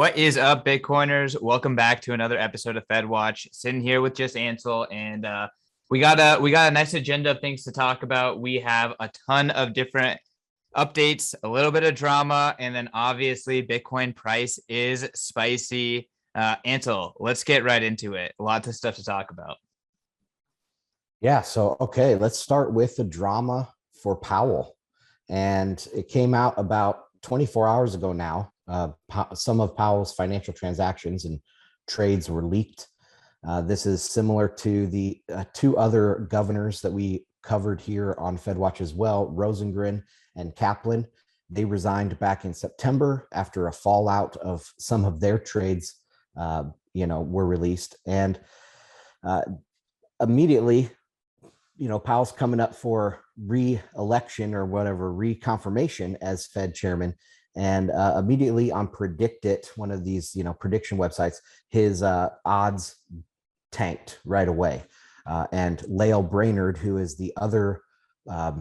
What is up, Bitcoiners? Welcome back to another episode of Fed Watch. Sitting here with just Ansel, and we got a nice agenda of things to talk about. We have a ton of different updates, a little bit of drama, and then obviously Bitcoin price is spicy. Ansel, let's get right into it. Lots of stuff to talk about. Yeah, okay, let's start with the drama for Powell. And it came out about 24 hours ago now. Some of Powell's financial transactions and trades were leaked. This is similar to the two other governors that we covered here on FedWatch as well, Rosengren and Kaplan. They resigned back in September after a fallout of some of their trades, were released. And immediately, Powell's coming up for re-election or whatever, reconfirmation as Fed chairman. And immediately on PredictIt, one of these, prediction websites, his odds tanked right away. And Lael Brainerd, who is the other, I'm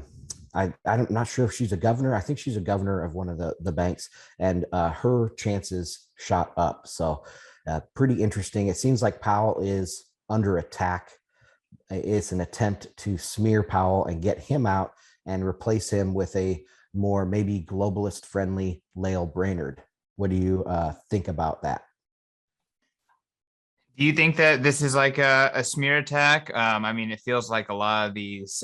not sure if she's a governor. I think she's a governor of one of the banks, and her chances shot up. So pretty interesting. It seems like Powell is under attack. It's an attempt to smear Powell and get him out and replace him with a more maybe globalist friendly Lael Brainerd. What do you think about that? Do you think that this is like a smear attack? It feels like a lot of these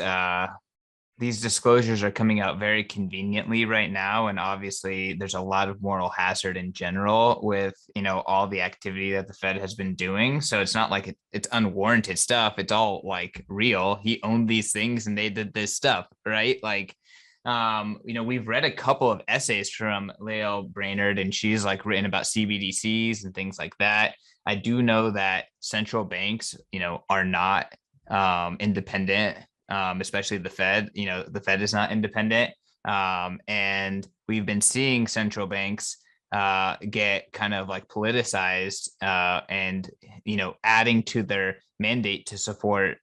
disclosures are coming out very conveniently right now, and obviously there's a lot of moral hazard in general with all the activity that the Fed has been doing. So it's not like it's unwarranted stuff. It's all like real. He owned these things and they did this stuff, right? We've read a couple of essays from Lael Brainerd, and she's like written about CBDCs and things like that. I do know that central banks, are not independent, especially the Fed. The Fed is not independent. And we've been seeing central banks get kind of like politicized and, adding to their mandate to support,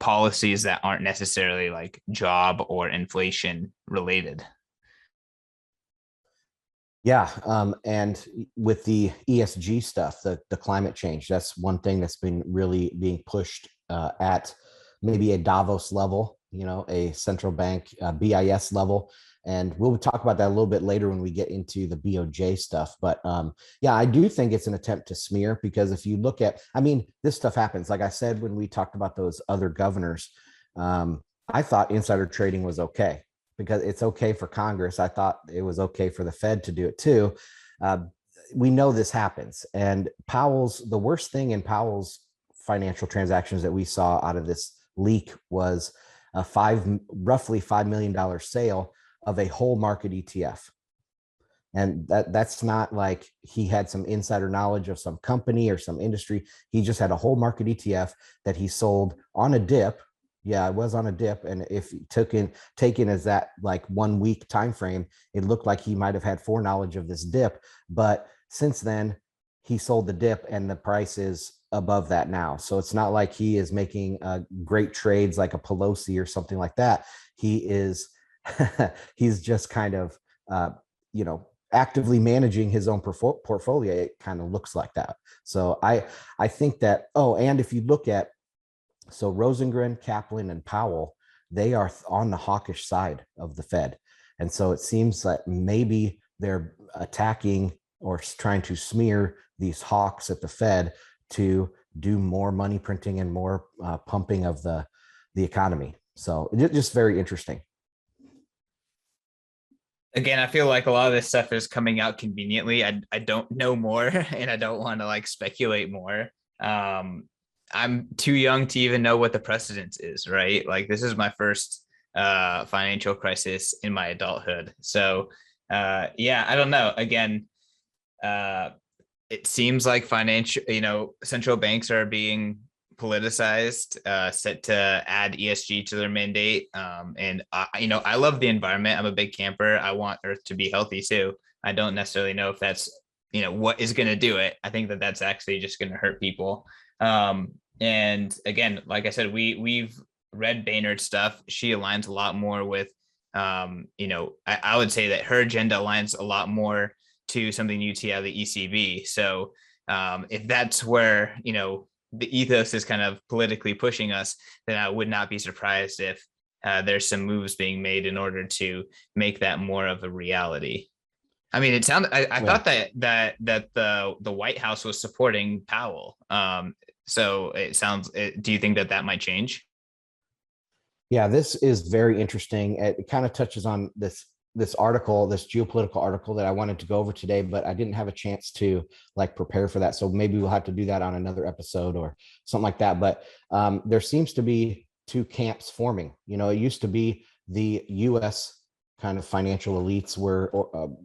policies that aren't necessarily like job or inflation related. Yeah, and with the ESG stuff, the climate change, that's one thing that's been really being pushed at maybe a Davos level, a central bank BIS level. And we'll talk about that a little bit later when we get into the BOJ stuff. But yeah, I do think it's an attempt to smear, because if you look at, this stuff happens. Like I said, when we talked about those other governors, I thought insider trading was okay because it's okay for Congress. I thought it was okay for the Fed to do it too. We know this happens. And the worst thing in Powell's financial transactions that we saw out of this leak was a roughly $5 million sale of a whole market ETF. And that's not like he had some insider knowledge of some company or some industry. He just had a whole market ETF that he sold on a dip. Yeah, it was on a dip. And if taken as that like 1 week time frame, it looked like he might have had foreknowledge of this dip. But since then, he sold the dip and the price is above that now. So it's not like he is making great trades like a Pelosi or something like that. He's just kind of, actively managing his own portfolio. It kind of looks like that. So I think that, and if you look at, so Rosengren, Kaplan, and Powell, they are on the hawkish side of the Fed. And so it seems that maybe they're attacking or trying to smear these hawks at the Fed to do more money printing and more pumping of the economy. So just very interesting. Again, I feel like a lot of this stuff is coming out conveniently. I don't know more and I don't want to like speculate more. I'm too young to even know what the precedence is, right? Like this is my first financial crisis in my adulthood. So yeah, I don't know. Again, it seems like central banks are being politicized, set to add ESG to their mandate. And I love the environment. I'm a big camper. I want Earth to be healthy too. I don't necessarily know if that's, what is going to do it. I think that that's actually just going to hurt people. And again, like I said, we've read Brainerd's stuff. She aligns a lot more with, I would say that her agenda aligns a lot more to something you see out of the ECB. So if that's where, the ethos is kind of politically pushing us, then I would not be surprised if there's some moves being made in order to make that more of a reality. I mean, it sounded. I thought that the White House was supporting Powell. So it sounds. Do you think that might change? Yeah, this is very interesting. It kind of touches on this article, this geopolitical article that I wanted to go over today, but I didn't have a chance to like prepare for that. So maybe we'll have to do that on another episode or something like that. But there seems to be two camps forming. It used to be the U.S. kind of financial elites were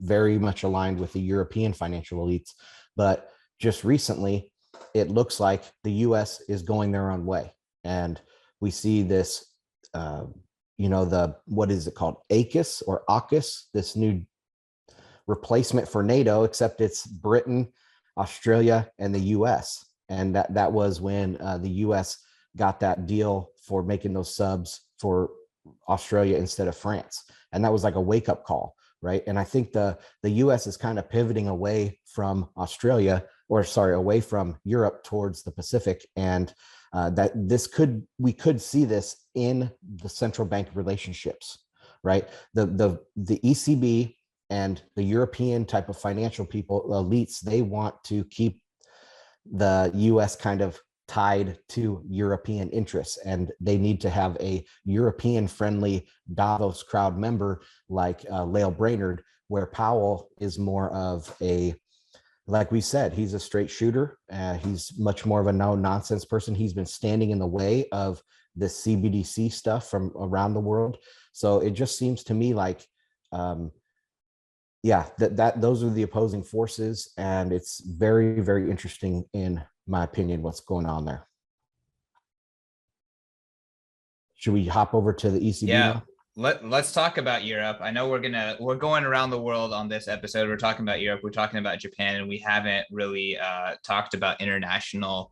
very much aligned with the European financial elites, but just recently, it looks like the U.S. is going their own way, and we see this. What is it called? AUKUS or AUKUS, this new replacement for NATO, except it's Britain, Australia, and the US. And that was when the US got that deal for making those subs for Australia instead of France. And that was like a wake-up call, right? And I think the US is kind of pivoting away from away from Europe towards the Pacific. And that we could see this in the central bank relationships, right? The ECB and the European type of financial people, elites, they want to keep the US kind of tied to European interests, and they need to have a European friendly Davos crowd member like Lael Brainerd, where Powell is more of like we said, he's a straight shooter. He's much more of a no-nonsense person. He's been standing in the way of the CBDC stuff from around the world. So it just seems to me like, those are the opposing forces, and it's very, very interesting, in my opinion, what's going on there. Should we hop over to the ECB now? Let's talk about Europe. I know we're going around the world on this episode. We're talking about Europe. We're talking about Japan, and we haven't really talked about international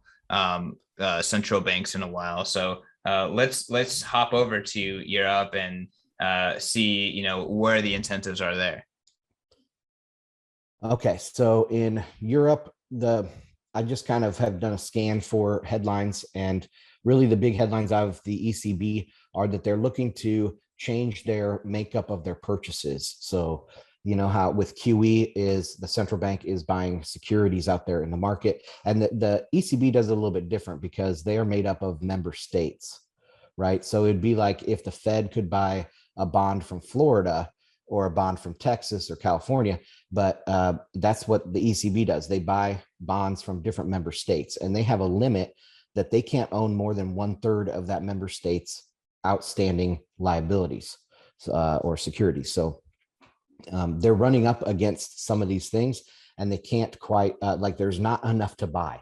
central banks in a while. So let's hop over to Europe and see where the incentives are there. Okay, so in Europe, I just kind of have done a scan for headlines, and really the big headlines out of the ECB are that they're looking to change their makeup of their purchases. So, how with QE is the central bank is buying securities out there in the market, and the ECB does it a little bit different because they are made up of member states, right? So it'd be like if the Fed could buy a bond from Florida or a bond from Texas or California, but that's what the ECB does. They buy bonds from different member states, and they have a limit that they can't own more than 1/3 of that member state's outstanding liabilities or securities. So they're running up against some of these things, and they can't quite there's not enough to buy.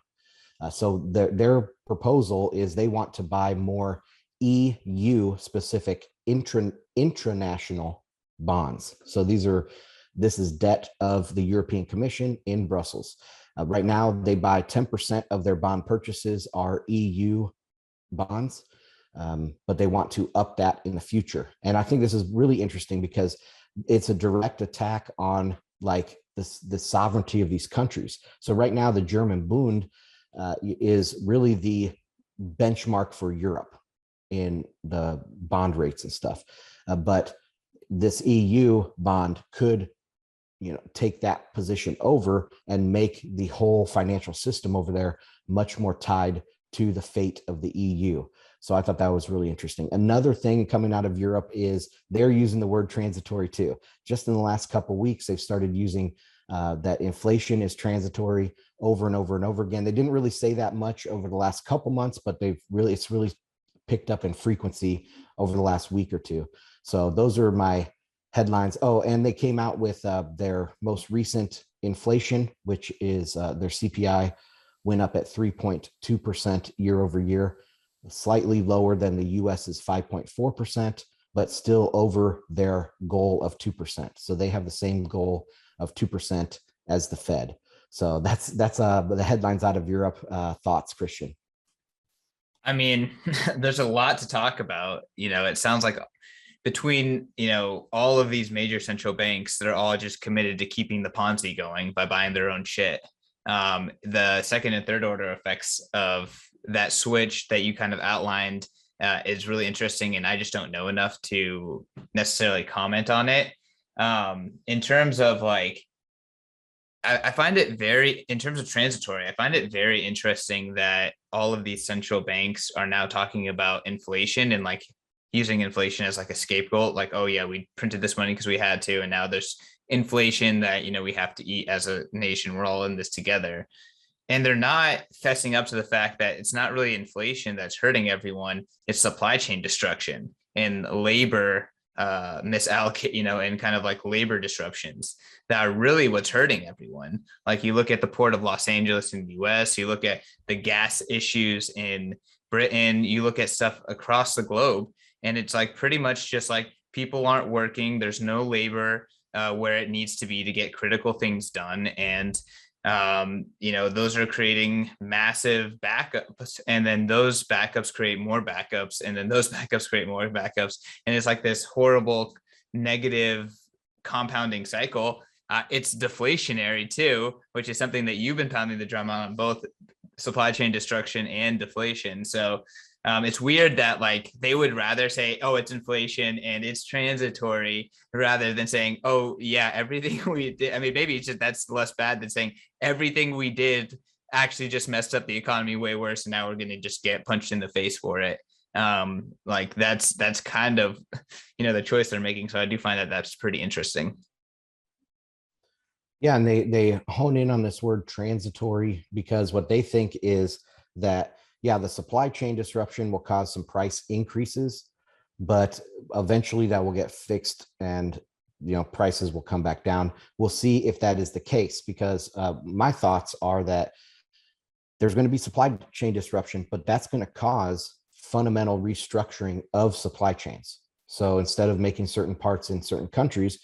So their proposal is they want to buy more EU specific intranational bonds. So this is debt of the European Commission in Brussels. Right now, they buy 10% of their bond purchases are EU bonds, but they want to up that in the future. And I think this is really interesting because it's a direct attack on like the sovereignty of these countries. So right now, the German Bund is really the benchmark for Europe in the bond rates and stuff. But this EU bond could take that position over and make the whole financial system over there much more tied to the fate of the EU. So I thought that was really interesting. Another thing coming out of Europe is they're using the word transitory too. Just in the last couple of weeks, they've started using that inflation is transitory over and over and over again. They didn't really say that much over the last couple months, but it's really picked up in frequency over the last week or two. So those are my headlines. Oh, and they came out with their most recent inflation, which is their CPI went up at 3.2% year over year, slightly lower than the US's 5.4%, but still over their goal of 2%. So they have the same goal of 2% as the Fed. So that's the headlines out of Europe. Thoughts, Christian? I mean, there's a lot to talk about. It sounds like between, all of these major central banks, they're all just committed to keeping the Ponzi going by buying their own shit. The second and third order effects of that switch that you kind of outlined is really interesting, and I just don't know enough to necessarily comment on it. In terms of like, I find it very, in terms of transitory, I find it very interesting that all of these central banks are now talking about inflation and like using inflation as like a scapegoat. Like, oh yeah, we printed this money because we had to, and now there's inflation that, we have to eat as a nation. We're all in this together. And they're not fessing up to the fact that it's not really inflation that's hurting everyone. It's supply chain destruction and labor misallocate, and kind of like labor disruptions that are really what's hurting everyone. Like you look at the port of Los Angeles in the US, you look at the gas issues in Britain, you look at stuff across the globe, and it's like pretty much just like people aren't working. There's no labor where it needs to be to get critical things done. And those are creating massive backups, and then those backups create more backups, and then those backups create more backups, and it's like this horrible negative compounding cycle. It's deflationary too, which is something that you've been pounding the drum on both supply chain destruction and deflation. So it's weird that like they would rather say, oh, it's inflation and it's transitory, rather than saying, oh yeah, everything we did. I mean, maybe it's just, that's less bad than saying everything we did actually just messed up the economy way worse, and now we're going to just get punched in the face for it. Like that's kind of, the choice they're making. So I do find that that's pretty interesting. Yeah, and they hone in on this word transitory because what they think is that, yeah, the supply chain disruption will cause some price increases, but eventually that will get fixed and, prices will come back down. We'll see if that is the case, because my thoughts are that there's going to be supply chain disruption, but that's going to cause fundamental restructuring of supply chains. So instead of making certain parts in certain countries,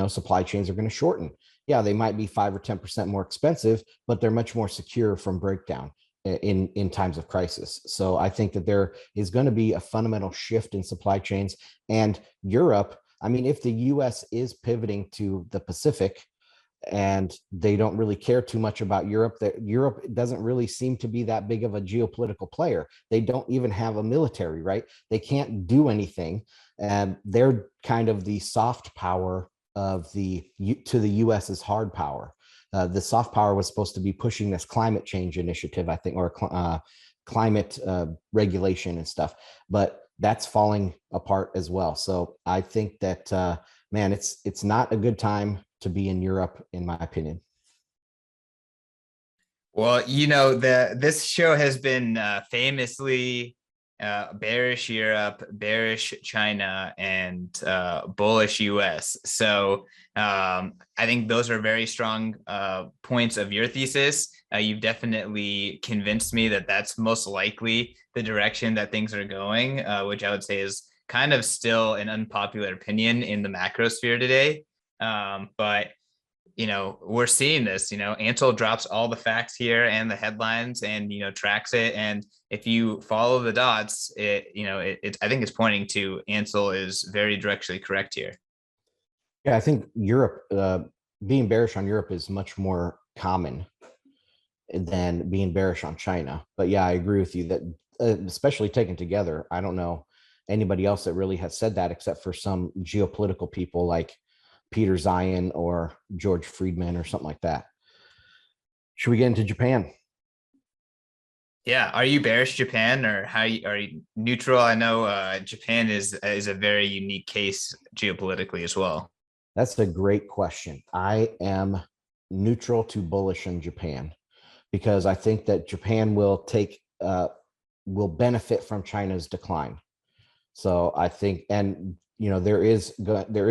supply chains are going to shorten. Yeah, they might be 5 or 10% more expensive, but they're much more secure from breakdown in times of crisis. So I think that there is going to be a fundamental shift in supply chains. And Europe, I mean, if the US is pivoting to the Pacific and they don't really care too much about Europe, that Europe doesn't really seem to be that big of a geopolitical player. They don't even have a military, right? They can't do anything. And they're kind of the soft power of the US's hard power. The soft power was supposed to be pushing this climate change initiative, I think, or climate regulation and stuff, but that's falling apart as well. So I think that, man, it's not a good time to be in Europe, in my opinion. Well, this show has been famously bearish Europe, bearish China, and bullish US. So I think those are very strong points of your thesis. You've definitely convinced me that that's most likely the direction that things are going, which I would say is kind of still an unpopular opinion in the macro sphere today. But we're seeing this. Ansel drops all the facts here and the headlines, and tracks it. And if you follow the dots, I think it's pointing to Ansel is very directionally correct here. Yeah, I think Europe, being bearish on Europe is much more common than being bearish on China. But yeah, I agree with you that, especially taken together, I don't know anybody else that really has said that except for some geopolitical people like Peter Zion or George Friedman or something like that. Should we get into Japan? Yeah, are you bearish Japan, or are you neutral? I know Japan is a very unique case geopolitically as well. That's a great question. I am neutral to bullish in Japan because I think that Japan will benefit from China's decline. So I think, and there is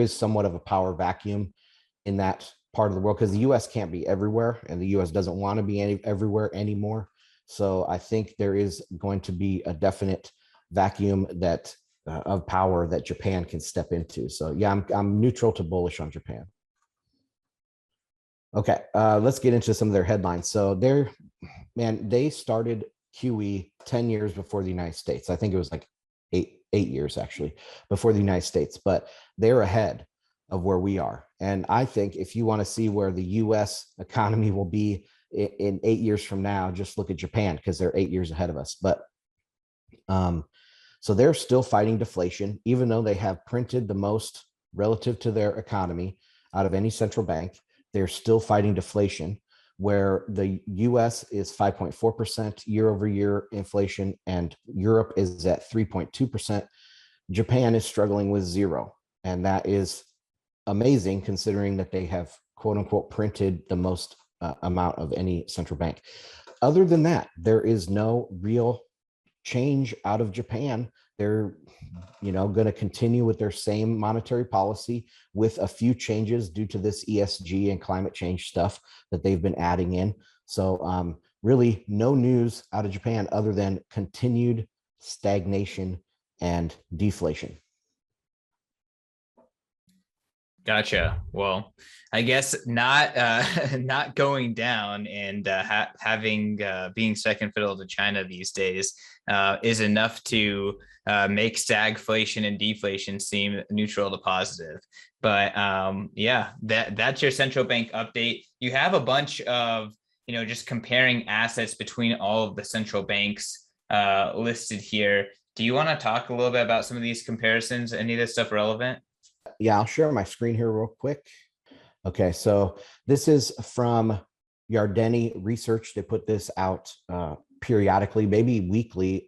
somewhat of a power vacuum in that part of the world because the US can't be everywhere, and the US doesn't want to be everywhere anymore. So I think there is going to be a definite vacuum that of power that Japan can step into. So yeah, I'm neutral to bullish on Japan. Okay, let's get into some of their headlines. So they started QE 10 years before the United States. I think it was like 8 years actually, before the United States, but they're ahead of where we are. And I think if you want to see where the US economy will be in 8 years from now, just look at Japan, because they're 8 years ahead of us. But so they're still fighting deflation, even though they have printed the most relative to their economy out of any central bank. They're still fighting deflation, where the US is 5.4% year over year inflation, and Europe is at 3.2%. Japan is struggling with zero. And that is amazing, considering that they have, quote unquote, printed the most amount of any central bank. Other than that, there is no real change out of Japan. They're, going to continue with their same monetary policy with a few changes due to this ESG and climate change stuff that they've been adding in. So really no news out of Japan other than continued stagnation and deflation. Gotcha. Well, I guess not not going down and having being second fiddle to China these days is enough to make stagflation and deflation seem neutral to positive. But yeah, that's your central bank update. You have a bunch of just comparing assets between all of the central banks listed here. Do you want to talk a little bit about some of these comparisons? Any of this stuff relevant? Yeah, I'll share my screen here real quick. Okay, so this is from Yardeni Research. They put this out periodically, maybe weekly,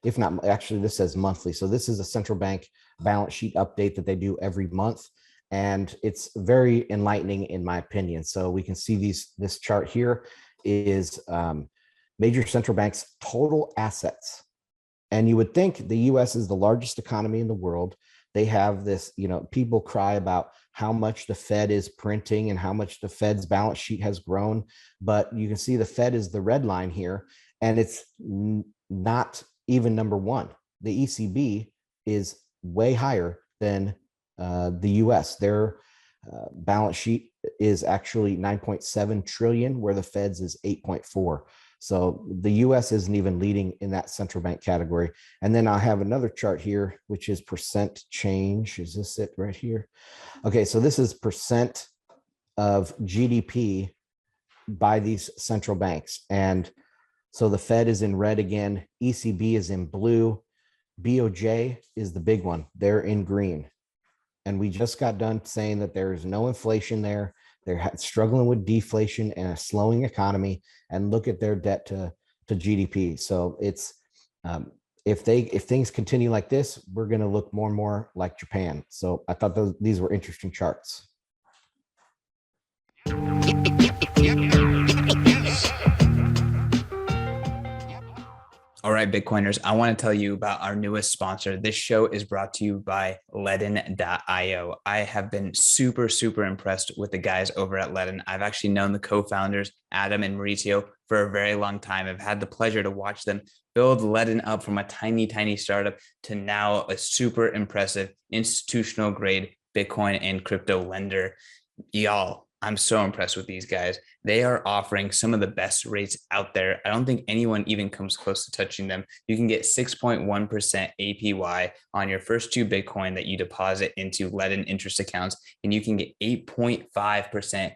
if not, actually this says monthly. So this is a central bank balance sheet update that they do every month, and it's very enlightening in my opinion. So we can see this chart here is major central banks' total assets. And you would think the US is the largest economy in the world. They have this, people cry about how much the Fed is printing and how much the Fed's balance sheet has grown. But you can see the Fed is the red line here, and it's not even number one. The ECB is way higher than the US. Their balance sheet is actually 9.7 trillion, where the Fed's is 8.4. So the US isn't even leading in that central bank category. And then I have another chart here, which is percent change. Is this it right here? Okay, so this is percent of GDP by these central banks. And so the Fed is in red again, ECB is in blue, BOJ is the big one, they're in green. And we just got done saying that there is no inflation there. They're struggling with deflation and a slowing economy, and look at their debt to GDP. So it's if things continue like this, we're going to look more and more like Japan. So I thought these were interesting charts. All right, Bitcoiners, I want to tell you about our newest sponsor. This show is brought to you by Ledn.io. I have been super, super impressed with the guys over at Ledn. I've actually known the co-founders, Adam and Mauricio, for a very long time. I've had the pleasure to watch them build Ledn up from a tiny, tiny startup to now a super impressive institutional grade Bitcoin and crypto lender. Y'all, I'm so impressed with these guys. They are offering some of the best rates out there. I don't think anyone even comes close to touching them. You can get 6.1% APY on your first 2 Bitcoin that you deposit into Ledn interest accounts, and you can get 8.5%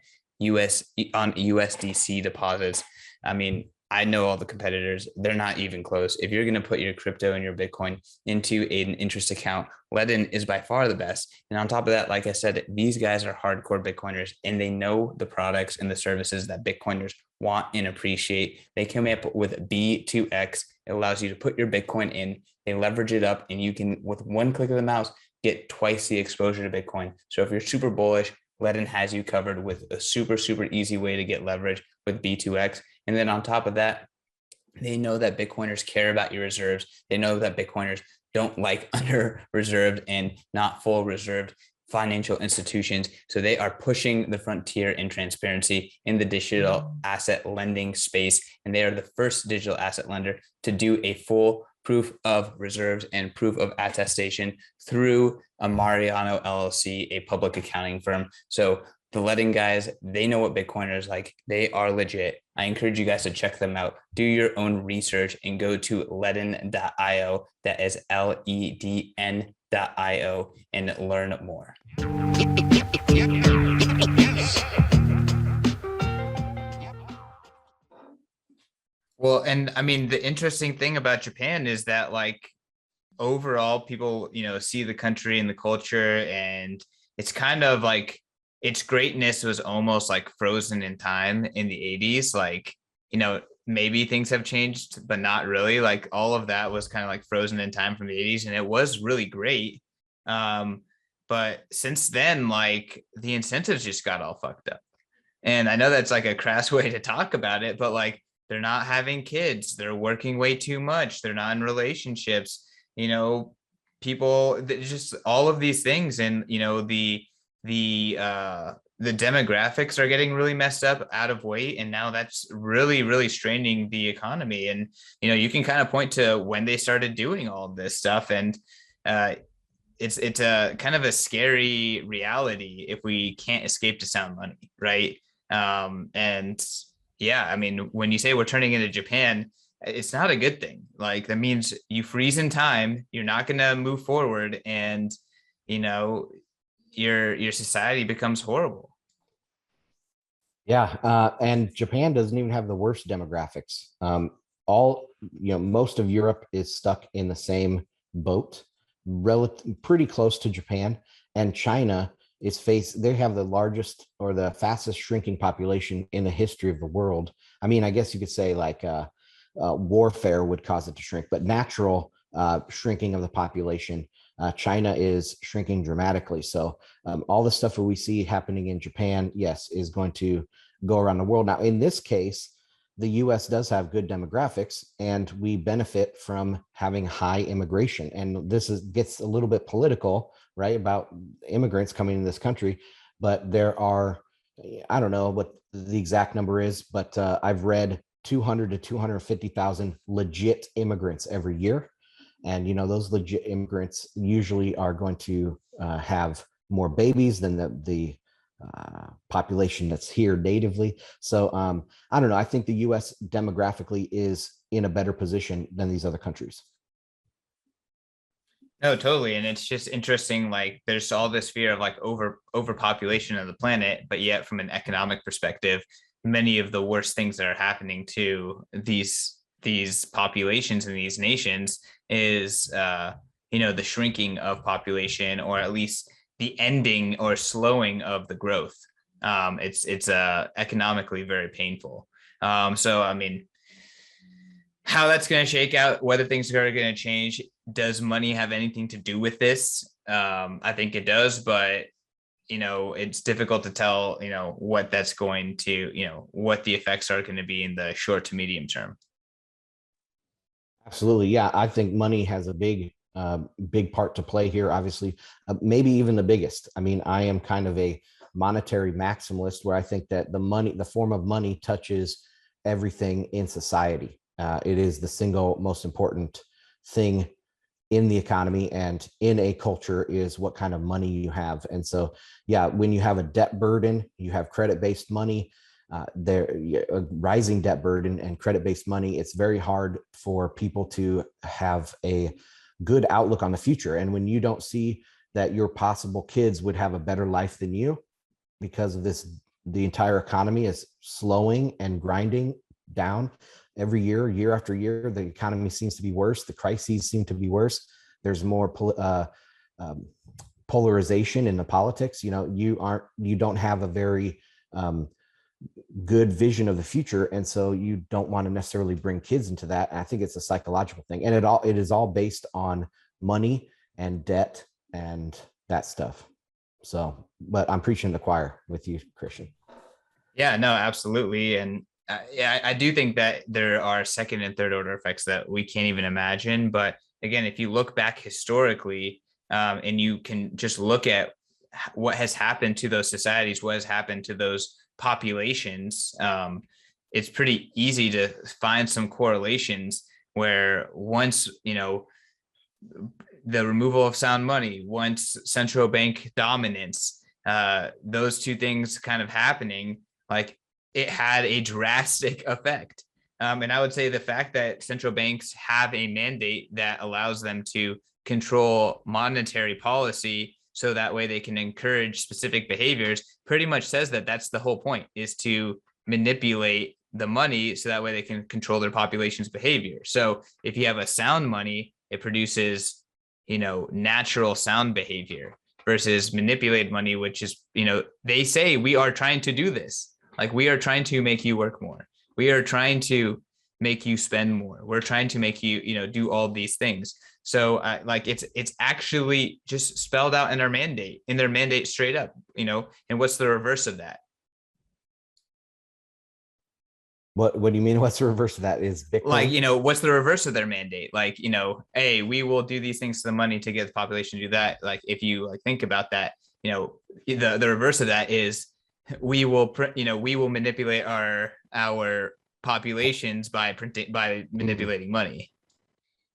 on USDC deposits. I mean, I know all the competitors. They're not even close. If you're going to put your crypto and your Bitcoin into an interest account, Ledn is by far the best. And on top of that, like I said, these guys are hardcore Bitcoiners, and they know the products and the services that Bitcoiners want and appreciate. They come up with B2X. It allows you to put your Bitcoin in, they leverage it up, and you can, with one click of the mouse, get twice the exposure to Bitcoin. So if you're super bullish, Ledn has you covered with a super, super easy way to get leverage with B2X. And then on top of that, they know that Bitcoiners care about your reserves. They know that Bitcoiners don't like under reserved and not full reserved financial institutions. So they are pushing the frontier in transparency in the digital asset lending space. And they are the first digital asset lender to do a full proof of reserves and proof of attestation through a Mariano LLC, a public accounting firm. So The Letting guys, they know what Bitcoiners like. They are legit. I encourage you guys to check them out. Do your own research and go to ledn.io. That is LEDN.io and learn more. Well, and I mean, the interesting thing about Japan is that like overall people, see the country and the culture, and it's kind of like its greatness was almost like frozen in time in the 80s. Like, maybe things have changed, but not really. Like all of that was kind of like frozen in time from the 80s, and it was really great. Um, but since then, like the incentives just got all fucked up. And I know that's like a crass way to talk about it, but like they're not having kids, they're working way too much, they're not in relationships, people, just all of these things. And the demographics are getting really messed up, out of weight, and now that's really, really straining the economy. And you can kind of point to when they started doing all of this stuff, and it's a kind of a scary reality if we can't escape to sound money, right? And yeah, I mean, when you say we're turning into Japan, it's not a good thing. Like that means you freeze in time, you're not going to move forward, and your society becomes horrible. Yeah, and Japan doesn't even have the worst demographics. Most of Europe is stuck in the same boat, pretty close to Japan, and China they have the largest or the fastest shrinking population in the history of the world. I mean, I guess you could say like warfare would cause it to shrink, but natural shrinking of the population, China is shrinking dramatically. So all the stuff that we see happening in Japan, yes, is going to go around the world. Now, in this case, the US does have good demographics, and we benefit from having high immigration. And this gets a little bit political, right, about immigrants coming in this country. But there are, I don't know what the exact number is, but I've read 200 to 250,000 legit immigrants every year. And, those legit immigrants usually are going to have more babies than the population that's here natively. So I don't know. I think the US demographically is in a better position than these other countries. No, totally. And it's just interesting. Like there's all this fear of like overpopulation of the planet, but yet from an economic perspective, many of the worst things that are happening to these populations in these nations is the shrinking of population, or at least the ending or slowing of the growth. It's economically very painful. So I mean, how that's going to shake out, whether things are going to change, does money have anything to do with this? I think it does, but it's difficult to tell what that's going to what the effects are going to be in the short to medium term. Absolutely. Yeah, I think money has a big part to play here, obviously, maybe even the biggest. I mean, I am kind of a monetary maximalist, where I think that the form of money touches everything in society. It is the single most important thing in the economy and in a culture, is what kind of money you have. And so, yeah, when you have a debt burden, you have credit-based money, a rising debt burden and credit-based money, it's very hard for people to have a good outlook on the future. And when you don't see that your possible kids would have a better life than you because of this, the entire economy is slowing and grinding down every year, year after year. The economy seems to be worse. The crises seem to be worse. There's more polarization in the politics. You don't have a very good vision of the future, and so you don't want to necessarily bring kids into that. And I think it's a psychological thing, and it is all based on money and debt and that stuff. So, but I'm preaching the choir with you, Christian. Yeah, no, absolutely. And yeah, I do think that there are second and third order effects that we can't even imagine. But again, if you look back historically, and you can just look at what has happened to those societies, what has happened to those populations, it's pretty easy to find some correlations where once, the removal of sound money, once central bank dominance, those two things kind of happening, like it had a drastic effect. And I would say the fact that central banks have a mandate that allows them to control monetary policy so that way they can encourage specific behaviors pretty much says that that's the whole point, is to manipulate the money so that way they can control their population's behavior. So if you have a sound money, it produces, natural sound behavior, versus manipulated money, which is, they say we are trying to do this. Like, we are trying to make you work more. We are trying to make you spend more. We're trying to make you, do all these things. So like it's actually just spelled out in their mandate straight up, and what's the reverse of that? What do you mean? What's the reverse of that? Is Bitcoin? Like, what's the reverse of their mandate? Like, hey, we will do these things to the money to get the population to do that. Like, if you think about that, the reverse of that is we will manipulate our populations by manipulating money.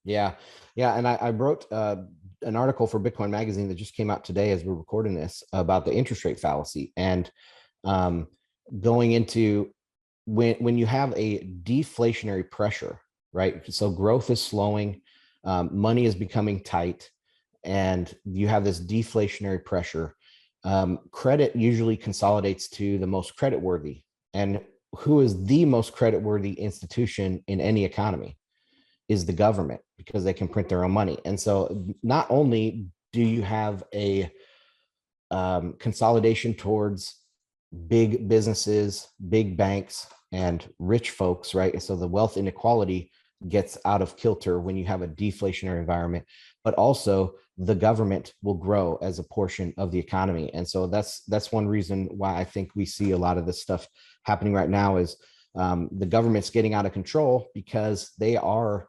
Yeah. And I wrote an article for Bitcoin Magazine that just came out today as we're recording this about the interest rate fallacy, and going into when you have a deflationary pressure, right? So growth is slowing, money is becoming tight, and you have this deflationary pressure. Credit usually consolidates to the most creditworthy. And who is the most creditworthy institution in any economy? Is the government, because they can print their own money. And so not only do you have a consolidation towards big businesses, big banks, and rich folks, right? So the wealth inequality gets out of kilter when you have a deflationary environment, but also the government will grow as a portion of the economy. And so that's one reason why I think we see a lot of this stuff happening right now is the government's getting out of control, because they are,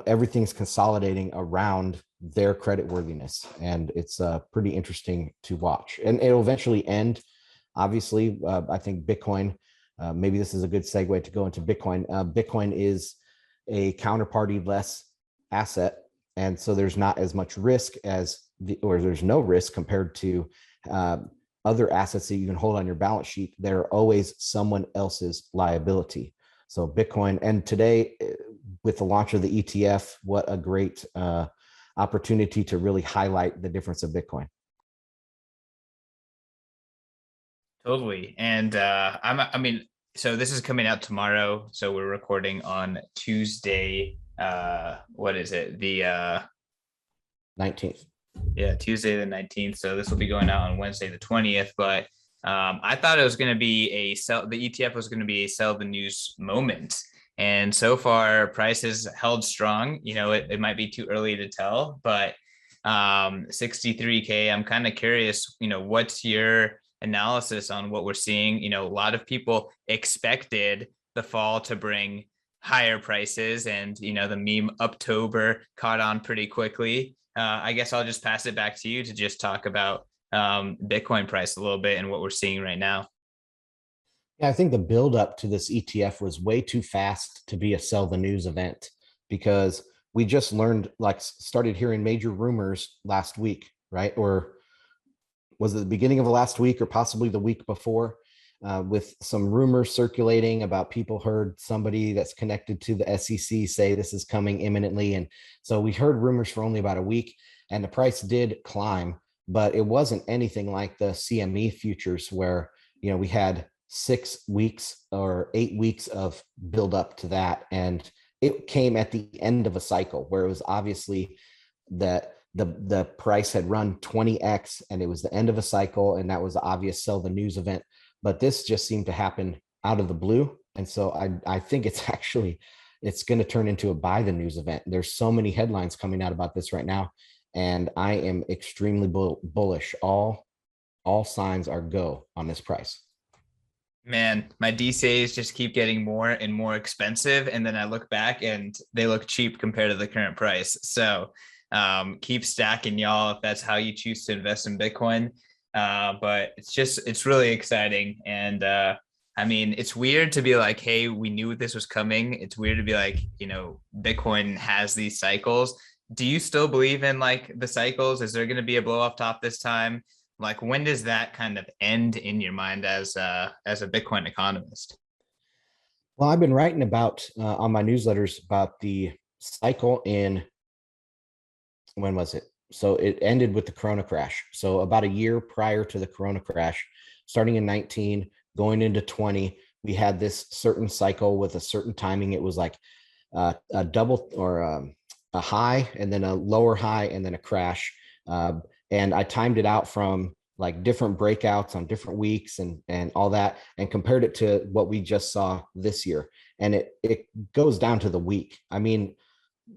everything's consolidating around their creditworthiness. And it's pretty interesting to watch. And it'll eventually end. Obviously, I think Bitcoin, maybe this is a good segue to go into Bitcoin. Bitcoin is a counterparty-less asset. And so there's not as much risk or there's no risk compared to other assets that you can hold on your balance sheet. They're always someone else's liability. So Bitcoin, and today with the launch of the ETF, what a great opportunity to really highlight the difference of Bitcoin. Totally. And so this is coming out tomorrow. So we're recording on Tuesday. What is it? The 19th. Yeah, Tuesday the 19th. So this will be going out on Wednesday the 20th. But I thought it was going to be the ETF was going to be a sell the news moment. And so far, prices held strong. It might be too early to tell, but 63K, I'm kind of curious, what's your analysis on what we're seeing? A lot of people expected the fall to bring higher prices, and the meme Uptober caught on pretty quickly. I guess I'll just pass it back to you to just talk about Bitcoin price a little bit and what we're seeing right now. Yeah, I think the buildup to this ETF was way too fast to be a sell the news event, because we just started hearing major rumors last week, right? Or was it the beginning of the last week, or possibly the week before, with some rumors circulating about people heard somebody that's connected to the SEC say this is coming imminently. And so we heard rumors for only about a week, and the price did climb, but it wasn't anything like the CME futures where, we had 6 weeks or 8 weeks of build up to that. And it came at the end of a cycle where it was obviously that the price had run 20x and it was the end of a cycle, and that was the obvious sell the news event. But this just seemed to happen out of the blue. And so I think it's going to turn into a buy the news event. There's so many headlines coming out about this right now, and I am extremely bullish. All signs are go on this price. Man, my DCAs just keep getting more and more expensive, and then I look back and they look cheap compared to the current price. So keep stacking, y'all, if that's how you choose to invest in Bitcoin. But it's really exciting. And it's weird to be like, hey, we knew this was coming. It's weird to be like, Bitcoin has these cycles. Do you still believe in the cycles? Is there going to be a blow off top this time? Like, when does that kind of end in your mind as a Bitcoin economist? Well, I've been writing about on my newsletters about the cycle in, when was it? So it ended with the Corona crash. So about a year prior to the Corona crash, starting in 19, going into 20, we had this certain cycle with a certain timing. It was like a double or a high and then a lower high and then a crash. And I timed it out from like different breakouts on different weeks and all that, and compared it to what we just saw this year. And it goes down to the week. I mean,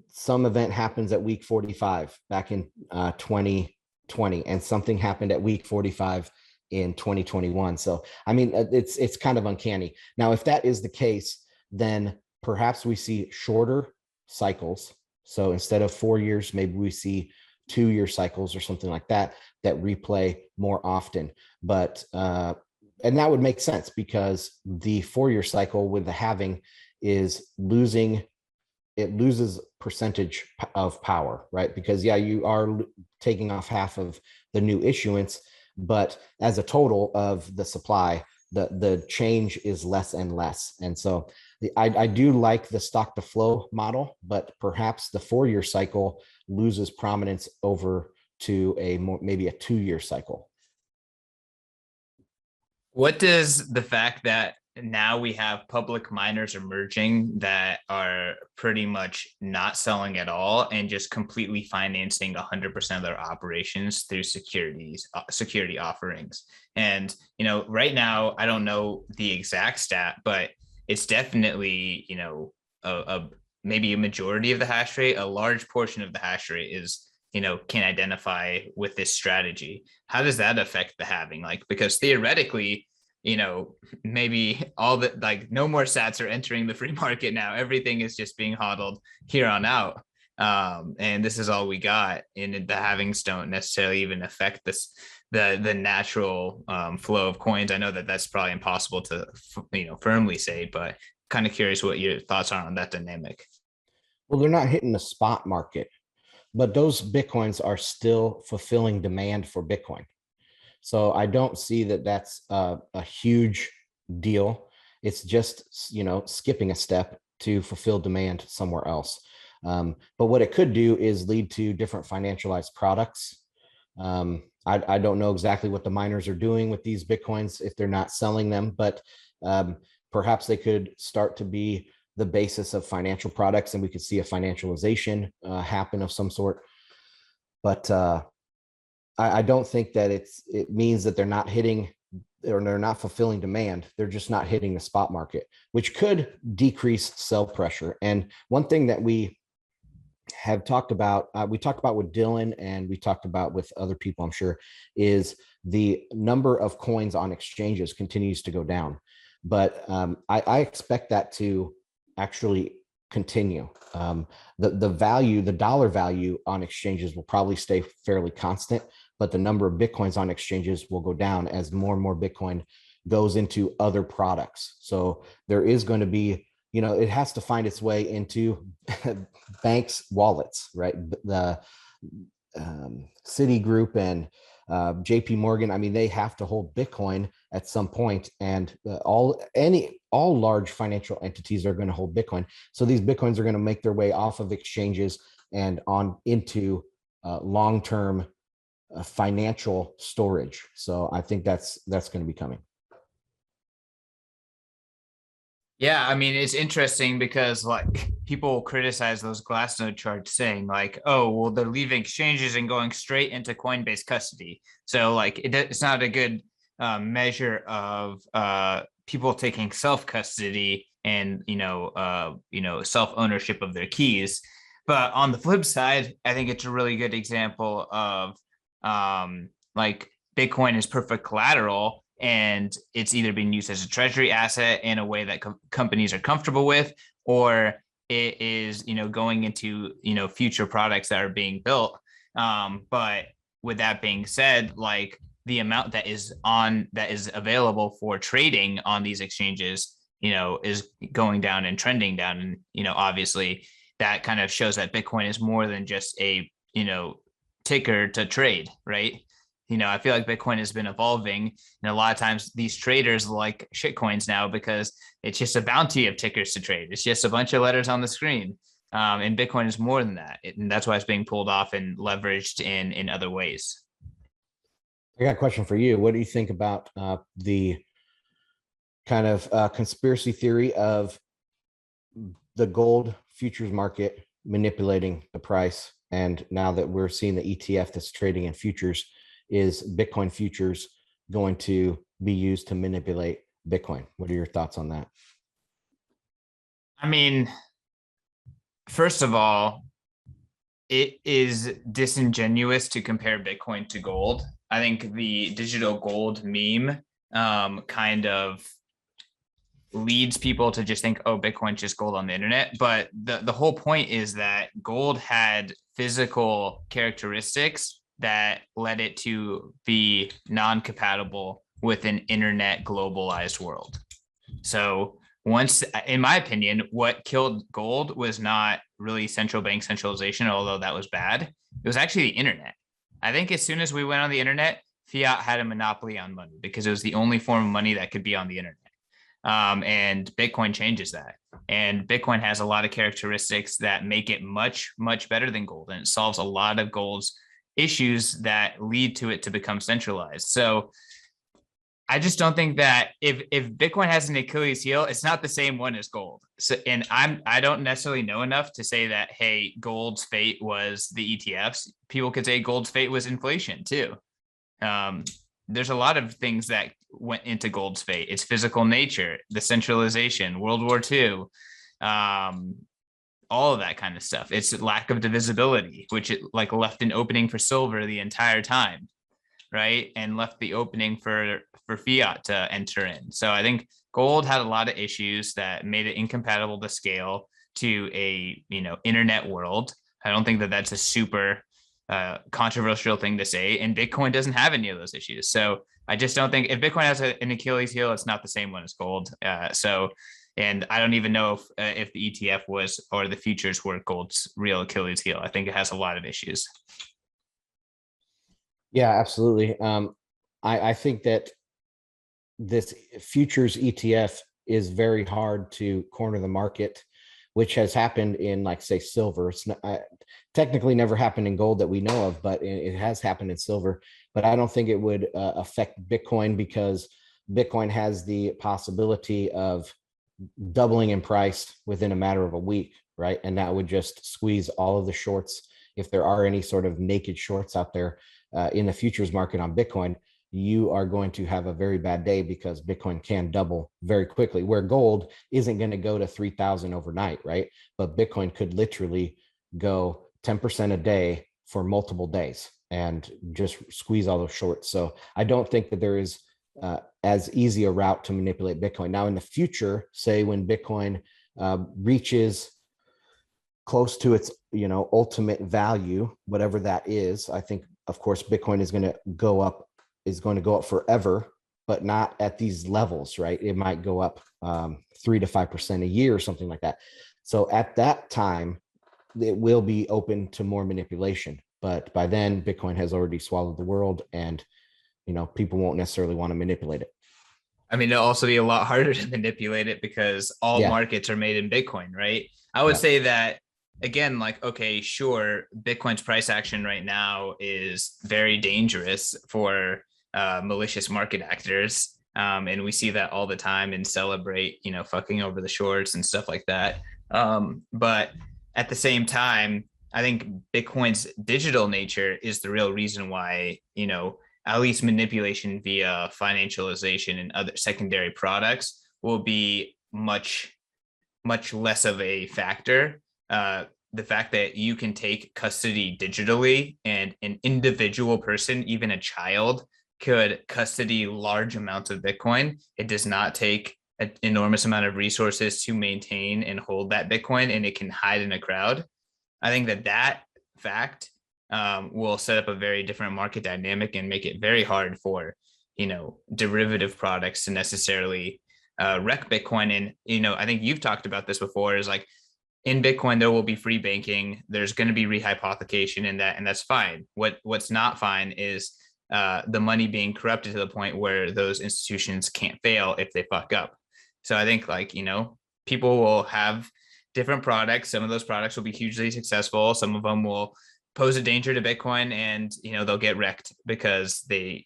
some event happens at week 45 back in 2020, and something happened at week 45 in 2021. So, I mean, it's kind of uncanny. Now, if that is the case, then perhaps we see shorter cycles. So instead of 4 years, maybe we see 2-year cycles or something like that, that replay more often. But, and that would make sense because the 4-year cycle with the halving is it loses percentage of power, right? Because yeah, you are taking off half of the new issuance, but as a total of the supply, the change is less and less. And so I do like the stock to flow model, but perhaps the 4-year cycle loses prominence over to a more, maybe a 2-year cycle. What does the fact that now we have public miners emerging that are pretty much not selling at all and just completely financing 100% of their operations through security offerings? And, you know, right now, I don't know the exact stat, but it's definitely, you know, maybe a majority of the hash rate, a large portion of the hash rate is, you know, can identify with this strategy. How does that affect the halving? Like, because theoretically, you know, maybe all the, like, no more sats are entering the free market now. Everything is just being hodled here on out. And this is all we got. And the halvings don't necessarily even affect this, the natural flow of coins. I know that that's probably impossible to, you know, firmly say, but kind of curious what your thoughts are on that dynamic. Well, they're not hitting the spot market, but those Bitcoins are still fulfilling demand for Bitcoin. So I don't see that that's a huge deal. It's just, you know, skipping a step to fulfill demand somewhere else. But what it could do is lead to different financialized products. I don't know exactly what the miners are doing with these Bitcoins if they're not selling them, but perhaps they could start to be the basis of financial products, and we could see a financialization happen of some sort. But I don't think that it means that they're not hitting or they're not fulfilling demand. They're just not hitting the spot market, which could decrease sell pressure. And one thing that we have talked about, we talked about with Dylan and we talked about with other people, I'm sure, is the number of coins on exchanges continues to go down. But I expect that to actually continue. The value, the dollar value on exchanges will probably stay fairly constant, but the number of Bitcoins on exchanges will go down as more and more Bitcoin goes into other products. So there is going to be, you know, it has to find its way into banks' wallets, right? The Citigroup and JP Morgan, I mean, they have to hold Bitcoin at some point, and all large financial entities are going to hold Bitcoin. So these Bitcoins are going to make their way off of exchanges and on into long-term financial storage. So I think that's going to be coming. Yeah, I mean, it's interesting because, like, people criticize those Glassnode charts saying like, oh, well, they're leaving exchanges and going straight into Coinbase custody. So like it's not a good measure of people taking self custody and, you know, self ownership of their keys. But on the flip side, I think it's a really good example of like Bitcoin is perfect collateral, and it's either being used as a treasury asset in a way that companies are comfortable with, or it is, you know, going into, you know, future products that are being built. But with that being said, like, the amount that is available for trading on these exchanges, you know, is going down and trending down. And, you know, obviously that kind of shows that Bitcoin is more than just a, you know, ticker to trade, right? I feel like Bitcoin has been evolving, and a lot of times these traders like shitcoins now because it's just a bounty of tickers to trade. It's just a bunch of letters on the screen. And Bitcoin is more than that. And that's why it's being pulled off and leveraged in other ways. I got a question for you. What do you think about the kind of conspiracy theory of the gold futures market manipulating the price? And now that we're seeing the ETF that's trading in futures, is Bitcoin futures going to be used to manipulate Bitcoin? What are your thoughts on that? I mean, first of all, it is disingenuous to compare Bitcoin to gold. I think the digital gold meme kind of leads people to just think, oh, Bitcoin's just gold on the internet. But the whole point is that gold had physical characteristics that led it to be non-compatible with an internet globalized world. So once, in my opinion, what killed gold was not really central bank centralization, although that was bad. It was actually the internet. I think as soon as we went on the internet, fiat had a monopoly on money because it was the only form of money that could be on the internet. And Bitcoin changes that. And Bitcoin has a lot of characteristics that make it much, much better than gold. And it solves a lot of gold's issues that lead to it to become centralized. So I just don't think that if Bitcoin has an Achilles heel, it's not the same one as gold. So, and I don't necessarily know enough to say that, hey, gold's fate was the ETFs. People could say gold's fate was inflation too. There's a lot of things that went into gold's fate. Its physical nature, the centralization, World War II, all of that kind of stuff. It's lack of divisibility, which it like left an opening for silver the entire time, right? And left the opening for fiat to enter in. So I think gold had a lot of issues that made it incompatible to scale to a internet world. I don't think that that's a super controversial thing to say, and Bitcoin doesn't have any of those issues. So I just don't think if Bitcoin has an Achilles heel, it's not the same one as gold. And I don't even know if the ETF was or the futures were gold's real Achilles heel. I think it has a lot of issues. Yeah, absolutely. I think that this futures ETF is very hard to corner the market, which has happened in, like, say, silver. It's not, technically never happened in gold that we know of, but it has happened in silver. But I don't think it would affect Bitcoin because Bitcoin has the possibility of doubling in price within a matter of a week, right? And that would just squeeze all of the shorts. If there are any sort of naked shorts out there in the futures market on Bitcoin, you are going to have a very bad day because Bitcoin can double very quickly, where gold isn't going to go to 3,000 overnight, right? But Bitcoin could literally go 10% a day for multiple days and just squeeze all those shorts. So I don't think that there is as easy a route to manipulate Bitcoin. Now in the future, say when Bitcoin reaches close to its ultimate value, whatever that is, I think, of course, Bitcoin is going to go up forever, but not at these levels, right? It might go up 3 to 5% a year or something like that. So at that time, it will be open to more manipulation. But by then, Bitcoin has already swallowed the world, and people won't necessarily want to manipulate it. I mean, it'll also be a lot harder to manipulate it because all markets are made in Bitcoin, right? I would say that, again, like, okay, sure, Bitcoin's price action right now is very dangerous for malicious market actors. And we see that all the time and celebrate, fucking over the shorts and stuff like that. But at the same time, I think Bitcoin's digital nature is the real reason why, at least manipulation via financialization and other secondary products will be much, much less of a factor. The fact that you can take custody digitally and an individual person, even a child, could custody large amounts of Bitcoin. It does not take an enormous amount of resources to maintain and hold that Bitcoin, and it can hide in a crowd. I think that fact will set up a very different market dynamic and make it very hard for, derivative products to necessarily wreck Bitcoin. And, I think you've talked about this before, is like, in Bitcoin, there will be free banking. There's going to be rehypothecation in that, and that's fine. What's not fine is the money being corrupted to the point where those institutions can't fail if they fuck up. So I think, like, people will have different products. Some of those products will be hugely successful. Some of them will pose a danger to Bitcoin, and they'll get wrecked because they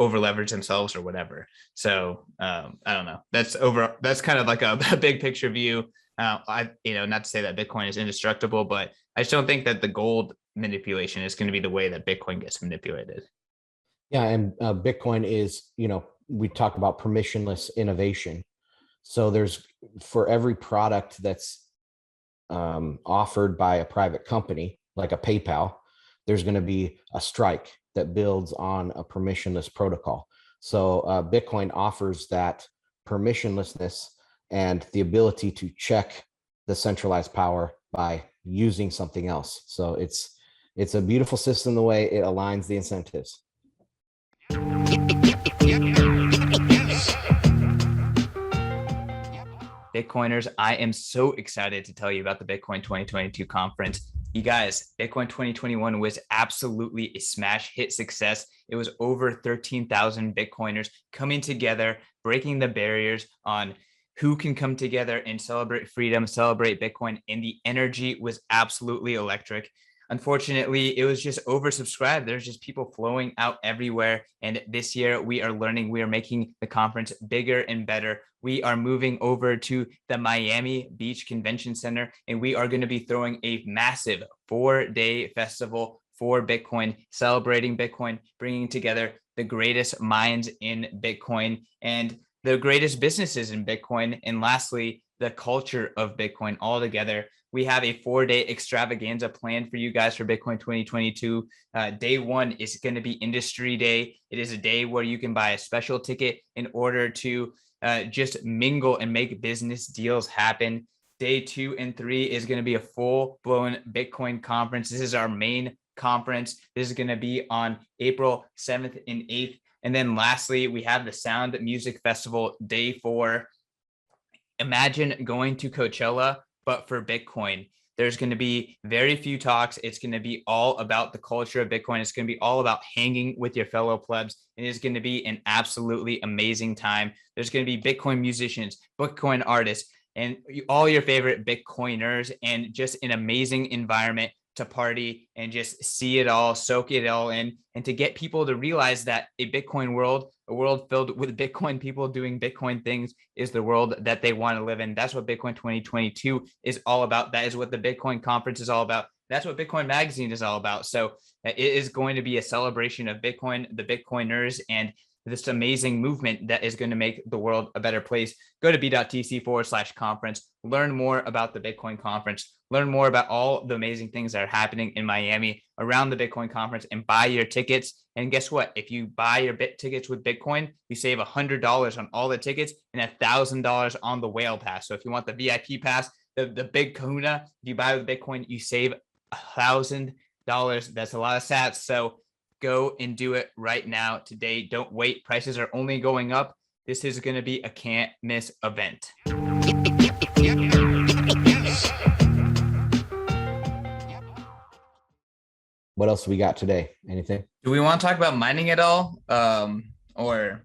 over leverage themselves or whatever. So I don't know. That's kind of like a big picture view. Not to say that Bitcoin is indestructible, but I just don't think that the gold manipulation is going to be the way that Bitcoin gets manipulated. Yeah, and Bitcoin is, we talk about permissionless innovation. So there's, for every product that's offered by a private company, like a PayPal, there's going to be a strike that builds on a permissionless protocol. So Bitcoin offers that permissionlessness and the ability to check the centralized power by using something else. So it's a beautiful system the way it aligns the incentives. Bitcoiners, I am so excited to tell you about the Bitcoin 2022 conference. You guys, Bitcoin 2021 was absolutely a smash hit success. It was over 13,000 Bitcoiners coming together, breaking the barriers on who can come together and celebrate freedom, celebrate Bitcoin, and the energy was absolutely electric. Unfortunately, it was just oversubscribed. There's just people flowing out everywhere. And this year we are learning, we are making the conference bigger and better. We are moving over to the Miami Beach Convention Center, and we are going to be throwing a massive 4-day festival for Bitcoin, celebrating Bitcoin, bringing together the greatest minds in Bitcoin and the greatest businesses in Bitcoin. And lastly, the culture of Bitcoin all together. We have a 4-day extravaganza planned for you guys for Bitcoin 2022. Day one is going to be Industry Day. It is a day where you can buy a special ticket in order to just mingle and make business deals happen. Day 2 and 3 is going to be a full-blown Bitcoin conference. This is our main conference. This is going to be on April 7th and 8th. And then lastly, we have the Sound Music Festival, Day 4. Imagine going to Coachella, but for Bitcoin. There's going to be very few talks. It's going to be all about the culture of Bitcoin. It's going to be all about hanging with your fellow plebs. It is going to be an absolutely amazing time. There's going to be Bitcoin musicians, Bitcoin artists, and all your favorite Bitcoiners, and just an amazing environment to party and just see it all, soak it all in, and to get people to realize that a Bitcoin world, a world filled with Bitcoin people doing Bitcoin things, is the world that they want to live in. That's what Bitcoin 2022 is all about. That is what the Bitcoin conference is all about. That's what Bitcoin Magazine is all about. So it is going to be a celebration of Bitcoin, the Bitcoiners, and this amazing movement that is going to make the world a better place. Go to b.tc/conference, learn more about the Bitcoin conference, learn more about all the amazing things that are happening in Miami around the Bitcoin conference, and buy your tickets. And guess what? If you buy your tickets with Bitcoin, you save $100 on all the tickets and $1,000 on the whale pass. So if you want the VIP pass, the big kahuna, if you buy with Bitcoin, you save $1,000. That's a lot of sats. So go and do it right now today. Don't wait. Prices are only going up. This is going to be a can't miss event. What else we got today? Anything? Do we want to talk about mining at all? Or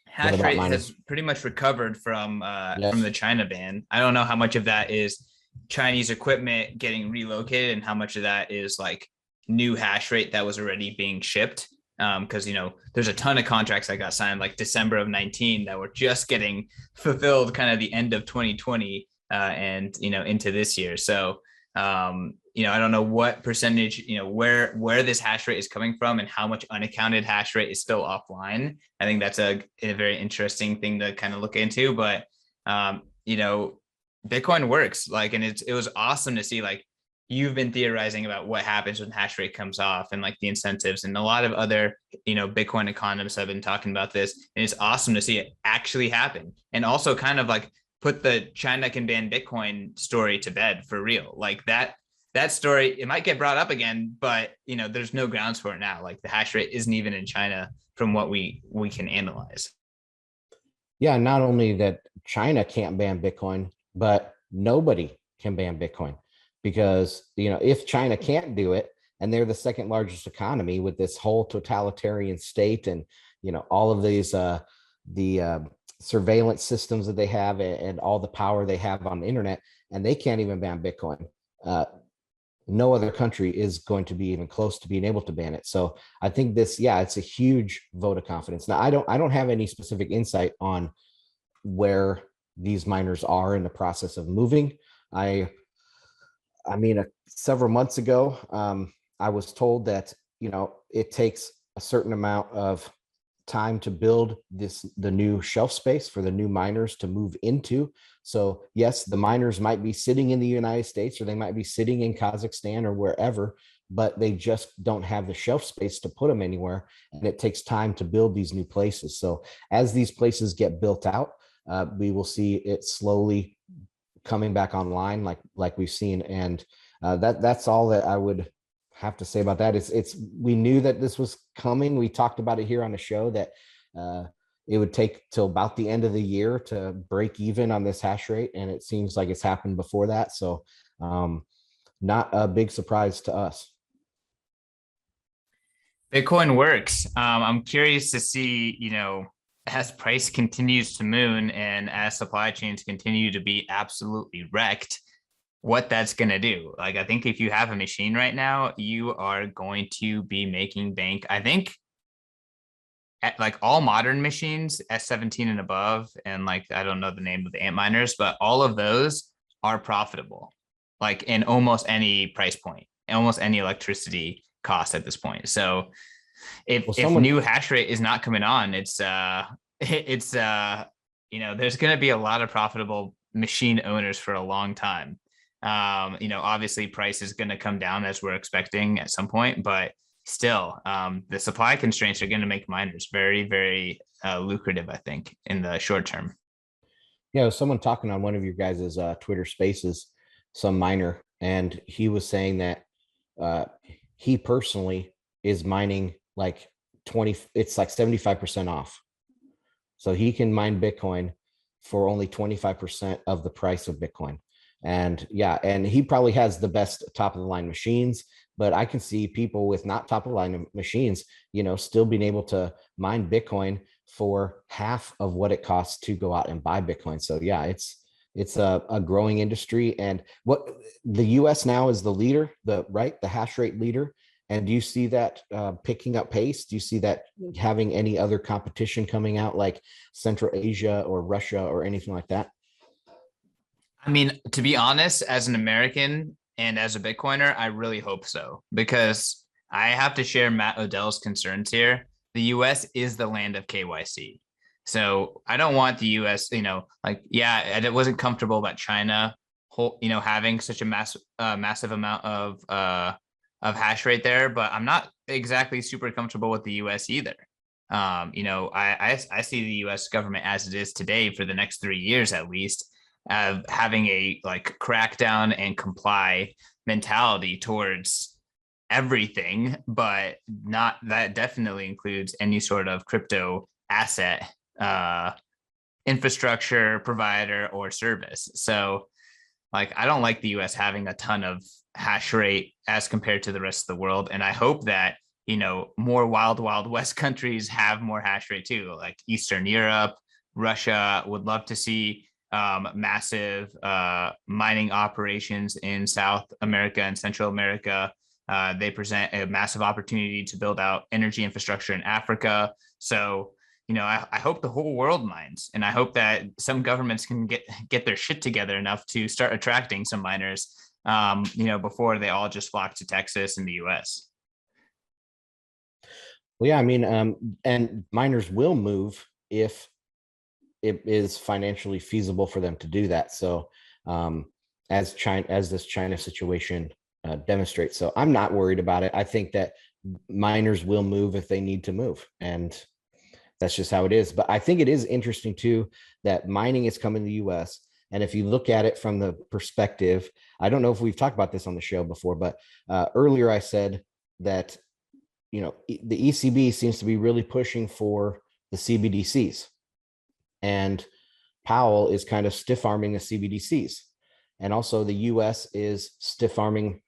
hash rate has pretty much recovered from the China ban. I don't know how much of that is Chinese equipment getting relocated and how much of that is like new hash rate that was already being shipped. Because there's a ton of contracts that got signed like December of 19 that were just getting fulfilled kind of the end of 2020 and into this year. So I don't know what percentage, where this hash rate is coming from and how much unaccounted hash rate is still offline. I think that's a very interesting thing to kind of look into. But Bitcoin works, and it was awesome to see, you've been theorizing about what happens when hash rate comes off and the incentives, and a lot of other, Bitcoin economists have been talking about this, and it's awesome to see it actually happen. And also kind of put the China can ban Bitcoin story to bed for real. That story, it might get brought up again, but there's no grounds for it now. The hash rate isn't even in China from what we can analyze. Yeah, not only that China can't ban Bitcoin, but nobody can ban Bitcoin. Because if China can't do it, and they're the second largest economy with this whole totalitarian state, and all of these the surveillance systems that they have, and all the power they have on the internet, and they can't even ban Bitcoin. No other country is going to be even close to being able to ban it. So I think this, it's a huge vote of confidence. Now, I don't have any specific insight on where these miners are in the process of moving. I mean, several months ago, I was told that it takes a certain amount of time to build the new shelf space for the new miners to move into. So yes, the miners might be sitting in the United States, or they might be sitting in Kazakhstan or wherever, but they just don't have the shelf space to put them anywhere, and it takes time to build these new places. So as these places get built out, we will see it slowly coming back online, like we've seen. And that's all that I would have to say about that. We knew that this was coming. We talked about it here on the show, that it would take till about the end of the year to break even on this hash rate, and it seems like it's happened before that. So not a big surprise to us. Bitcoin works. I'm curious to see, as price continues to moon and as supply chains continue to be absolutely wrecked, what that's going to do. Like, I think if you have a machine right now, you are going to be making bank. I think at like all modern machines, S17 and above, and like, I don't know the name of the Antminers, but all of those are profitable, like in almost any price point, almost any electricity cost at this point. So if new hash rate is not coming on, there's going to be a lot of profitable machine owners for a long time. Obviously price is going to come down as we're expecting at some point, but still, the supply constraints are going to make miners very, very lucrative, I think, in the short term. Someone talking on one of your guys' Twitter Spaces, some miner, and he was saying that he personally is mining like 75% off. So he can mine Bitcoin for only 25% of the price of Bitcoin. And he probably has the best top of the line machines, but I can see people with not top of the line machines, still being able to mine Bitcoin for half of what it costs to go out and buy Bitcoin. So it's a growing industry. And what the US now is the leader, the hash rate leader. And do you see that picking up pace? Do you see that having any other competition coming out, like Central Asia or Russia or anything like that? I mean, to be honest, as an American and as a Bitcoiner, I really hope so, because I have to share Matt Odell's concerns here. The US is the land of KYC. So I don't want the US, it wasn't comfortable about China, having such a massive amount of hash rate there, but I'm not exactly super comfortable with the US either. I see the US government as it is today for the next 3 years at least, having a like crackdown and comply mentality towards everything, but not that definitely includes any sort of crypto asset, infrastructure provider or service. So like, I don't like the US having a ton of hash rate as compared to the rest of the world. And I hope that, more wild west countries have more hash rate too, like Eastern Europe, Russia would love to see massive mining operations in South America and Central America. They present a massive opportunity to build out energy infrastructure in Africa. So, I hope the whole world mines, and I hope that some governments can get their shit together enough to start attracting some miners, before they all just flock to Texas and the US. Well, I mean, and miners will move if it is financially feasible for them to do that. So as this China situation demonstrates. So I'm not worried about it. I think that miners will move if they need to move, and that's just how it is. But I think it is interesting too that mining is coming to the US. And if you look at it from the perspective, I don't know if we've talked about this on the show before, but earlier I said that, the ECB seems to be really pushing for the CBDCs. And Powell is kind of stiff arming the CBDCs. And also the US is stiff arming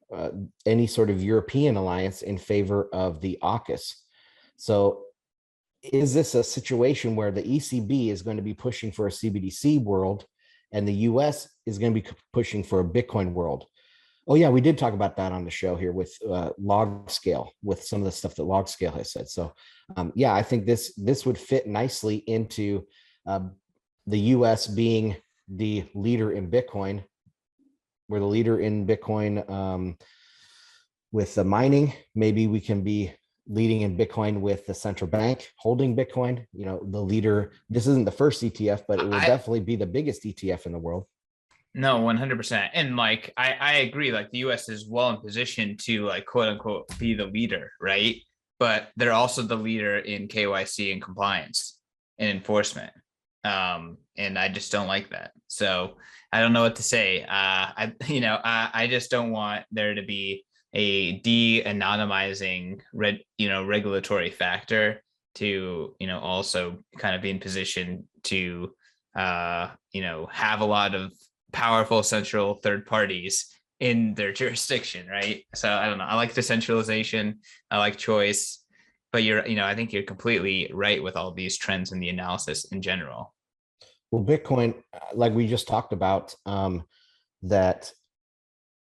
any sort of European alliance in favor of the AUKUS. So is this a situation where the ECB is going to be pushing for a CBDC world and the US is going to be pushing for a Bitcoin world? Oh yeah, we did talk about that on the show here with log scale, with some of the stuff that log scale has said. So yeah, I think this would fit nicely into the US being the leader in Bitcoin. We're the leader in Bitcoin with the mining. Maybe we can be leading in Bitcoin with the central bank holding Bitcoin. You know, the leader. This isn't the first ETF, but it will definitely be the biggest ETF in the world. No, 100%. And like, I agree, like the US is well in position to like, quote unquote, be the leader, right? But they're also the leader in KYC and compliance and enforcement. And I just don't like that. So I don't know what to say. I just don't want there to be a de-anonymizing regulatory factor to, also kind of be in position to, have a lot of powerful central third parties in their jurisdiction, right? So I don't know. I like decentralization. I like choice, but I think you're completely right with all these trends in the analysis in general. Well, Bitcoin, like we just talked about, that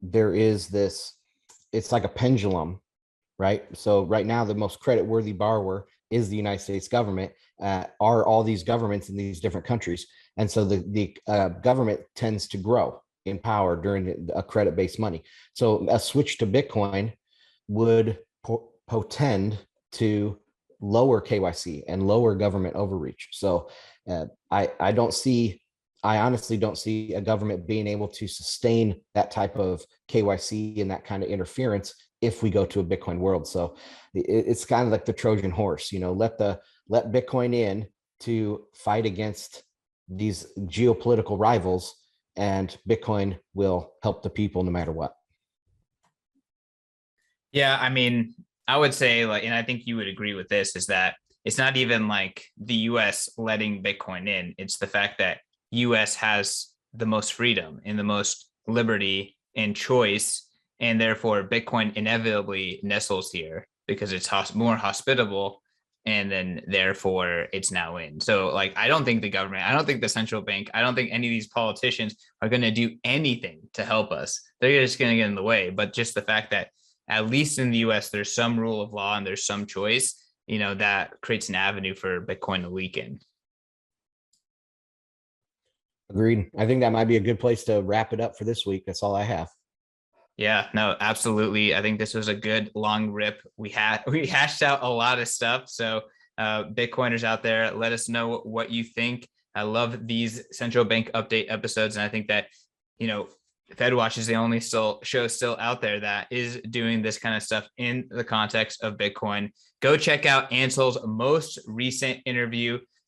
there is this, it's like a pendulum, right? So right now, the most credit-worthy borrower is the United States government, are all these governments in these different countries. And so the government tends to grow in power during a credit-based money. So a switch to Bitcoin would portend to lower KYC and lower government overreach. So I honestly don't see a government being able to sustain that type of KYC and that kind of interference if we go to a Bitcoin world. So it's kind of like the Trojan horse, let Bitcoin in to fight against these geopolitical rivals, and Bitcoin will help the people no matter what. Yeah, I mean, I would say, like, and I think you would agree with this, is that it's not even like the US letting Bitcoin in. It's the fact that US has the most freedom and the most liberty and choice, and therefore Bitcoin inevitably nestles here because it's more hospitable, and then therefore it's now in. So like, I don't think the government, I don't think the central bank, I don't think any of these politicians are going to do anything to help us. They're just going to get in the way. But just the fact that at least in the US, there's some rule of law and there's some choice, that creates an avenue for Bitcoin to leak in. Agreed. I think that might be a good place to wrap it up for this week. That's all I have. Yeah, no, absolutely. I think this was a good long rip. We hashed out a lot of stuff. So Bitcoiners out there, let us know what you think. I love these central bank update episodes. And I think that, FedWatch is the only show still out there that is doing this kind of stuff in the context of Bitcoin. Go check out Ansel's most recent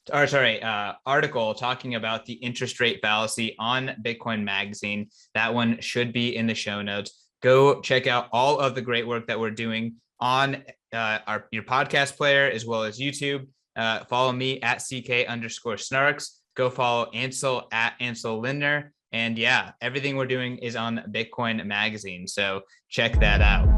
article talking about the interest rate fallacy on Bitcoin Magazine. That one should be in the show notes. Go check out all of the great work that we're doing on your podcast player as well as YouTube. Follow me at CK_snarks. Go follow Ansel at Ansel Lindner. And yeah, everything we're doing is on Bitcoin Magazine. So check that out.